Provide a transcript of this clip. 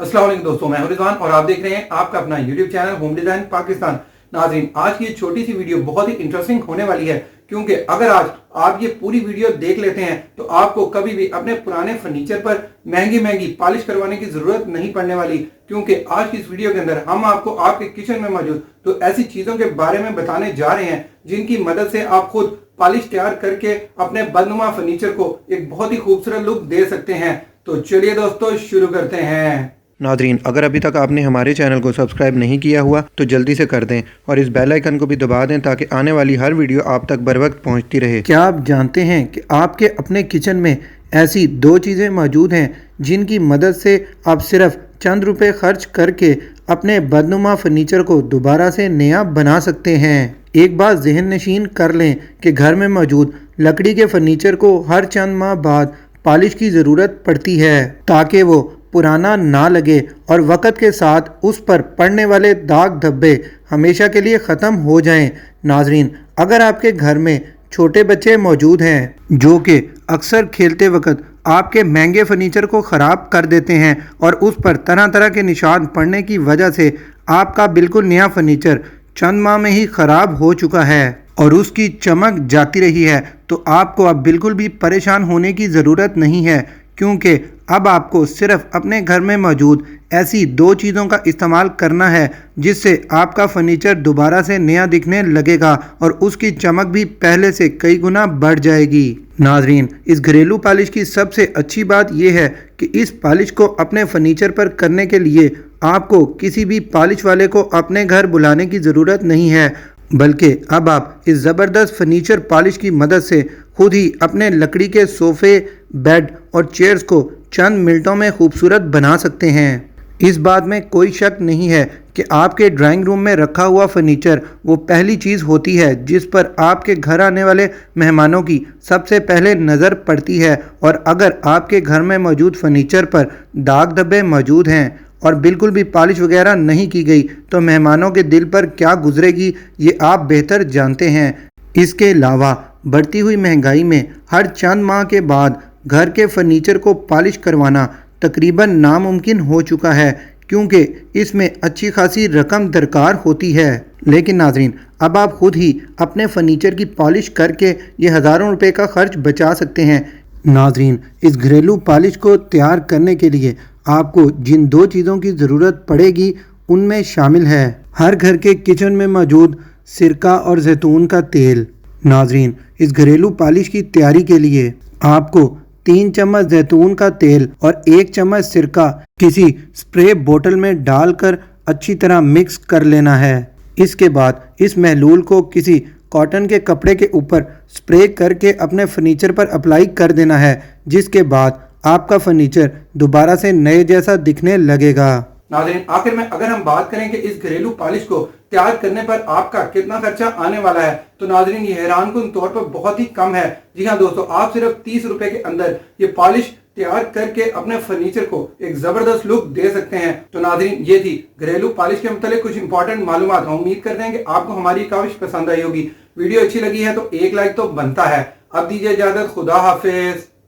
अस्सलाम वालेकुम दोस्तों, मैं हूं रिजवान और आप देख रहे हैं आपका अपना YouTube channel home design Pakistan. नाज़रीन, आज की ये छोटी सी वीडियो बहुत ही इंटरेस्टिंग होने वाली है, क्योंकि अगर आज आप ये पूरी वीडियो देख लेते हैं तो आपको कभी भी अपने पुराने फर्नीचर पर महंगी पॉलिश करवाने की जरूरत नहीं पड़ने वाली। क्योंकि आज की इस वीडियो के अंदर हम आपको आपके किचन में मौजूद तो ऐसी चीजों के बारे में बताने जा रहे हैं जिनकी मदद से आप खुद पॉलिश तैयार करके अपने बदनुमा फर्नीचर को एक बहुत ही खूबसूरत लुक दे सकते हैं। तो चलिए दोस्तों, शुरू करते हैं। नादरीन, अगर अभी तक आपने हमारे चैनल को सब्सक्राइब नहीं किया हुआ तो जल्दी से कर दें और इस बेल आइकन को भी दबा दें ताकि आने वाली हर वीडियो आप तक बर वक्त पहुँचती रहे। क्या आप जानते हैं कि आपके अपने किचन में ऐसी दो चीज़ें मौजूद हैं जिनकी मदद से आप सिर्फ चंद रुपए खर्च करके अपने बदनुमा फर्नीचर को दोबारा से नया बना सकते हैं। एक बात जहन नशीन कर लें कि घर में मौजूद लकड़ी के फर्नीचर को हर चंद माह बाद पॉलिश की ज़रूरत पड़ती है ताकि वो पुराना ना लगे और वक़्त के साथ उस पर पड़ने वाले दाग धब्बे हमेशा के लिए ख़त्म हो जाएं। नाजरीन, अगर आपके घर में छोटे बच्चे मौजूद हैं जो कि अक्सर खेलते वक्त आपके महंगे फर्नीचर को ख़राब कर देते हैं और उस पर तरह तरह के निशान पड़ने की वजह से आपका बिल्कुल नया फर्नीचर चंद माह में ही ख़राब हो चुका है और उसकी चमक जाती रही है, तो आपको अब बिल्कुल भी परेशान होने की ज़रूरत नहीं है, क्योंकि अब आपको सिर्फ अपने घर में मौजूद ऐसी दो चीज़ों का इस्तेमाल करना है जिससे आपका फर्नीचर दोबारा से नया दिखने लगेगा और उसकी चमक भी पहले से कई गुना बढ़ जाएगी। नाजरीन, इस घरेलू पॉलिश की सबसे अच्छी बात यह है कि इस पॉलिश को अपने फर्नीचर पर करने के लिए आपको किसी भी पॉलिश वाले को अपने घर बुलाने की ज़रूरत नहीं है, बल्कि अब आप इस ज़बरदस्त फर्नीचर पॉलिश की मदद से खुद ही अपने लकड़ी के सोफ़े, बेड और चेयर्स को चंद मिनटों में खूबसूरत बना सकते हैं। इस बात में कोई शक नहीं है कि आपके ड्राइंग रूम में रखा हुआ फर्नीचर वो पहली चीज़ होती है जिस पर आपके घर आने वाले मेहमानों की सबसे पहले नज़र पड़ती है, और अगर आपके घर में मौजूद फर्नीचर पर दाग धब्बे मौजूद हैं और बिल्कुल भी पॉलिश वगैरह नहीं की गई तो मेहमानों के दिल पर क्या गुजरेगी ये आप बेहतर जानते हैं। इसके अलावा बढ़ती हुई महंगाई में हर चंद माह के बाद घर के फर्नीचर को पॉलिश करवाना तकरीबन नामुमकिन हो चुका है, क्योंकि इसमें अच्छी खासी रकम दरकार होती है। लेकिन नाजरीन, अब आप खुद ही अपने फर्नीचर की पॉलिश करके ये हज़ारों रुपए का खर्च बचा सकते हैं। नाजरीन, इस घरेलू पॉलिश को तैयार करने के लिए आपको जिन दो चीज़ों की ज़रूरत पड़ेगी उनमें शामिल है हर घर के किचन में मौजूद सिरका और जैतून का तेल। नाजरीन, इस घरेलू पॉलिश की तैयारी के लिए आपको 3 चम्मच जैतून का तेल और 1 चम्मच सिरका किसी स्प्रे बोतल में डालकर अच्छी तरह मिक्स कर लेना है। इसके बाद इस महलूल को किसी कॉटन के कपड़े के ऊपर स्प्रे करके अपने फर्नीचर पर अप्लाई कर देना है, जिसके बाद आपका फर्नीचर दोबारा से नए जैसा दिखने लगेगा। नाज़रीन, आखिर में अगर हम बात करें कि इस घरेलू पॉलिश को तैयार करने पर आपका कितना खर्चा आने वाला है, तो नाज़रीन ये हैरानकुन तौर पर बहुत ही कम है। जी हाँ दोस्तों, आप सिर्फ 30 रुपए के अंदर ये पॉलिश तैयार करके अपने फर्नीचर को एक जबरदस्त लुक दे सकते हैं। तो नाज़रीन, ये थी घरेलू पॉलिश के मतलब कुछ इंपॉर्टेंट मालूमात। हम उम्मीद करते हैं कि आपको हमारी काविश पसंद आई होगी। वीडियो अच्छी लगी है तो एक लाइक तो बनता है। अब दीजिए इजाजत, खुदा हाफिज।